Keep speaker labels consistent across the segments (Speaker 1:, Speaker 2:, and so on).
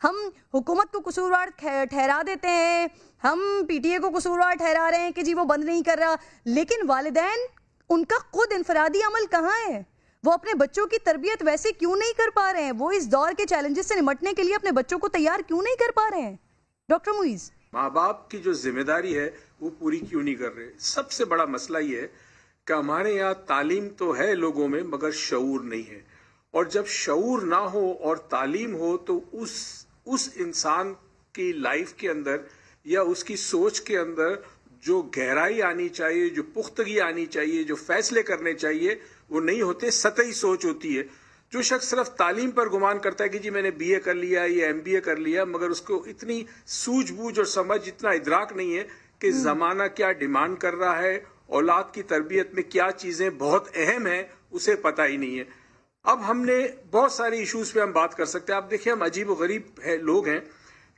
Speaker 1: ہم حکومت کو قصوروار ٹھہرا دیتے ہیں، ہم پی ٹی اے کو قصوروار ٹھہرا رہے ہیں کہ جی وہ بند نہیں کر رہا، لیکن والدین ان کا خود انفرادی عمل کہاں ہے؟ وہ اپنے بچوں کی تربیت ویسے کیوں نہیں کر پا رہے ہیں؟ وہ اس دور کے چیلنجز سے نمٹنے کے لیے اپنے بچوں کو تیار کیوں نہیں کر پا رہے ہیں؟ ڈاکٹر معیز،
Speaker 2: ماں باپ کی جو ذمہ داری ہے وہ پوری کیوں نہیں کر رہے؟ سب سے بڑا مسئلہ یہ ہے کہ ہمارے یہاں تعلیم تو ہے لوگوں میں، مگر شعور نہیں ہے، اور جب شعور نہ ہو اور تعلیم ہو تو اس انسان کی لائف کے اندر یا اس کی سوچ کے اندر جو گہرائی آنی چاہیے، جو پختگی آنی چاہیے، جو فیصلے کرنے چاہیے، وہ نہیں ہوتے، سطحی سوچ ہوتی ہے۔ جو شخص صرف تعلیم پر گمان کرتا ہے کہ جی میں نے بی اے کر لیا یا ایم بی اے کر لیا، مگر اس کو اتنی سوجھ بوجھ اور سمجھ، اتنا ادراک نہیں ہے کہ زمانہ کیا ڈیمانڈ کر رہا ہے، اولاد کی تربیت میں کیا چیزیں بہت اہم ہیں، اسے پتہ ہی نہیں ہے۔ اب ہم نے بہت سارے ایشوز پہ ہم بات کر سکتے ہیں۔ آپ دیکھیں، ہم عجیب و غریب لوگ ہیں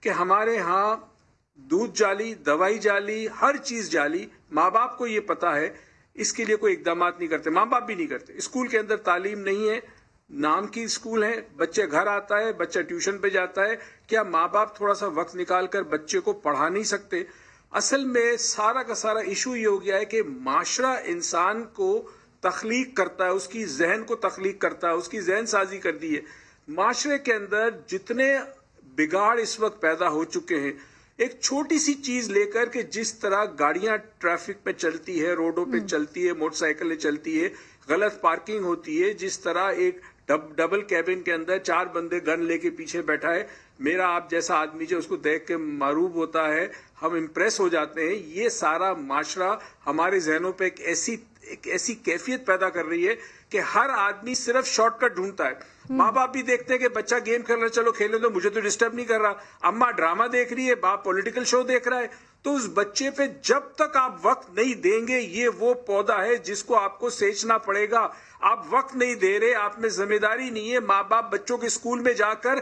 Speaker 2: کہ ہمارے ہاں دودھ جعلی، دوائی جعلی، ہر چیز جعلی، ماں باپ کو یہ پتا ہے، اس کے لیے کوئی اقدامات نہیں کرتے، ماں باپ بھی نہیں کرتے۔ اسکول کے اندر تعلیم نہیں ہے، نام کی اسکول ہے، بچے گھر آتا ہے، بچہ ٹیوشن پہ جاتا ہے، کیا ماں باپ تھوڑا سا وقت نکال کر بچے کو پڑھا نہیں سکتے؟ اصل میں سارا کا سارا ایشو یہ ہو گیا ہے کہ معاشرہ انسان کو تخلیق کرتا ہے، اس کی ذہن کو تخلیق کرتا ہے، اس کی ذہن سازی کر دی ہے۔ معاشرے کے اندر جتنے بگاڑ اس وقت پیدا ہو چکے ہیں، ایک چھوٹی سی چیز لے کر کہ جس طرح گاڑیاں ٹریفک پہ چلتی ہے، روڈوں پہ چلتی ہے، موٹر سائیکلیں چلتی ہے، غلط پارکنگ ہوتی ہے، جس طرح ایک ڈبل کیبن کے اندر 4 بندے گن لے کے پیچھے بیٹھا ہے، میرا آپ جیسا آدمی جو اس کو دیکھ کے معروب ہوتا ہے، ہم امپریس ہو جاتے ہیں۔ یہ سارا معاشرہ ہمارے ذہنوں پہ ایک ایسی کیفیت پیدا کر رہی ہے کہ ہر آدمی صرف شارٹ کٹ ڈھونڈتا ہے۔ ماں باپ بھی دیکھتے ہیں کہ بچہ گیم کھیل رہا ہے، چلو کھیلنے دو، مجھے تو ڈسٹرب نہیں کر رہا۔ اماں ڈرامہ دیکھ رہی ہے، باپ پولیٹیکل شو دیکھ رہا ہے۔ تو اس بچے پہ جب تک آپ وقت نہیں دیں گے، یہ وہ پودا ہے جس کو آپ کو سینچنا پڑے گا۔ آپ وقت نہیں دے رہے، آپ میں ذمہ داری نہیں ہے۔ ماں باپ بچوں کے اسکول میں جا کر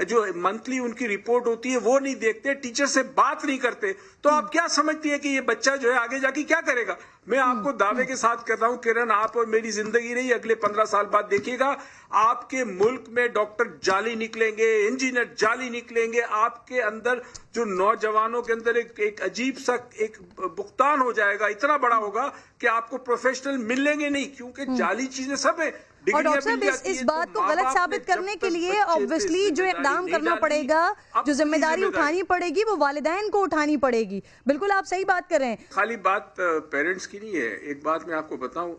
Speaker 2: جو منتھلی ان کی رپورٹ ہوتی ہے وہ نہیں دیکھتے، ٹیچر سے بات نہیں کرتے، تو آپ کیا سمجھتی ہے کہ یہ بچہ جو ہے آگے جا کے کیا کرے گا؟ میں آپ کو دعوے کے ساتھ کہتا ہوں، کرن، آپ اور میری زندگی رہی اگلے 15 سال بعد دیکھیے گا، آپ کے ملک میں ڈاکٹر جعلی نکلیں گے، انجینئر جعلی نکلیں گے۔ آپ کے اندر جو نوجوانوں کے اندر ایک عجیب سا ایک بختان ہو جائے گا، اتنا بڑا ہوگا کہ آپ کو پروفیشنل ملیں گے نہیں، کیونکہ جعلی چیزیں سب ہیں۔
Speaker 1: اور ڈاکٹر صاحب، اس بات کو غلط ثابت کرنے کے لیے obviously جو اقدام کرنا پڑے گا، جو ذمہ داری اٹھانی پڑے گی، وہ والدین کو اٹھانی پڑے گی۔ بالکل آپ صحیح بات کر رہے ہیں۔
Speaker 2: خالی بات پیرنٹس کی نہیں ہے۔ ایک بات میں آپ کو بتاؤں،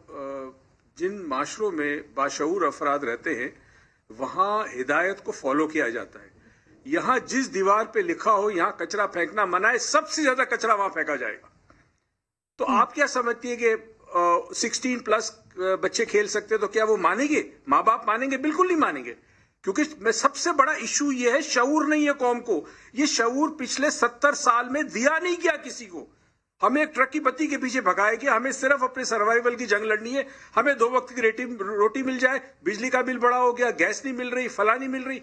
Speaker 2: جن معاشروں میں باشعور افراد رہتے ہیں وہاں ہدایت کو فالو کیا جاتا ہے۔ یہاں جس دیوار پہ لکھا ہو یہاں کچرا پھینکنا منع ہے، سب سے زیادہ کچرا وہاں پھینکا جائے گا۔ تو آپ کیا سمجھتی ہے کہ 16 پلس بچے کھیل سکتے، تو کیا وہ مانیں گے؟ ماں باپ مانیں گے؟ بالکل نہیں مانیں گے، کیونکہ سب سے بڑا ایشو یہ ہے، شعور نہیں ہے قوم کو۔ یہ شعور پچھلے 70 سال میں دیا نہیں گیا کسی کو۔ ہمیں ایک ٹرک کی بتی کے پیچھے بھگایا گیا، ہمیں صرف اپنے سروائیول کی جنگ لڑنی ہے، ہمیں 2 وقت کی روٹی مل جائے، بجلی کا بل بڑا ہو گیا، گیس نہیں مل رہی، فلاں نہیں مل رہی۔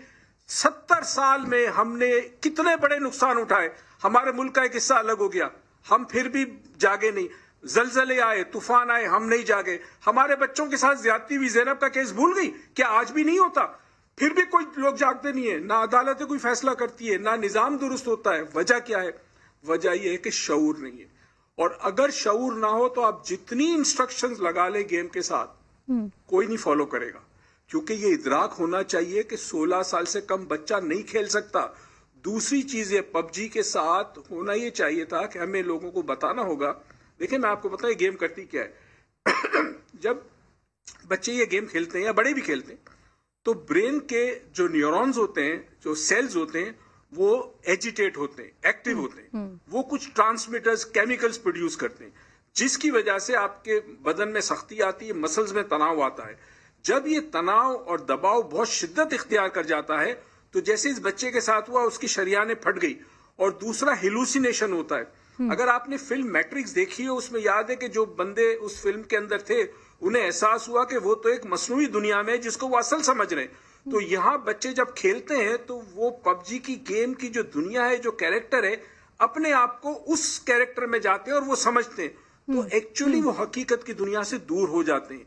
Speaker 2: 70 سال میں ہم نے کتنے بڑے نقصان اٹھائے، ہمارے ملک کا ایک حصہ الگ ہو گیا، ہم پھر بھی جاگے نہیں۔ زلزلے آئے، طوفان آئے، ہم نہیں جاگے۔ ہمارے بچوں کے ساتھ زیادتی ہوئی، زینب کا کیس بھول گئی؟ کیا آج بھی نہیں ہوتا؟ پھر بھی کوئی لوگ جاگتے نہیں ہیں، نہ عدالتیں کوئی فیصلہ کرتی ہے، نہ نظام درست ہوتا ہے۔ وجہ کیا ہے؟ وجہ یہ ہے کہ شعور نہیں ہے۔ اور اگر شعور نہ ہو تو آپ جتنی انسٹرکشنز لگا لیں گیم کے ساتھ، کوئی نہیں فالو کرے گا، کیونکہ یہ ادراک ہونا چاہیے کہ 16 سال سے کم بچہ نہیں کھیل سکتا۔ دوسری چیز یہ پب جی کے ساتھ ہونا یہ چاہیے تھا کہ ہمیں لوگوں کو بتانا ہوگا۔ دیکھیں، میں آپ کو بتاؤں یہ گیم کرتی کیا ہے۔ جب بچے یہ گیم کھیلتے ہیں یا بڑے بھی کھیلتے ہیں تو برین کے جو نیورونز ہوتے ہیں، جو سیلز ہوتے ہیں، وہ ایجیٹیٹ ہوتے ہیں، ایکٹیو ہوتے ہیں، وہ کچھ ٹرانسمیٹرز، کیمیکلز پروڈیوس کرتے ہیں، جس کی وجہ سے آپ کے بدن میں سختی آتی ہے، مسلز میں تناؤ آتا ہے۔ جب یہ تناؤ اور دباؤ بہت شدت اختیار کر جاتا ہے تو جیسے اس بچے کے ساتھ ہوا، اس کی شریانیں پھٹ گئی۔ اور دوسرا ہیلوسینیشن ہوتا ہے۔ اگر آپ نے فلم میٹرکس دیکھی ہو، اس میں یاد ہے کہ جو بندے اس فلم کے اندر تھے انہیں احساس ہوا کہ وہ تو ایک مصنوعی دنیا میں جس کو وہ اصل سمجھ رہے ہیں۔ تو یہاں بچے جب کھیلتے ہیں تو وہ پب جی کی گیم کی جو دنیا ہے، جو کیریکٹر ہے، اپنے آپ کو اس کیریکٹر میں جاتے ہیں اور وہ سمجھتے ہیں، تو ایکچولی وہ حقیقت کی دنیا سے دور ہو جاتے ہیں۔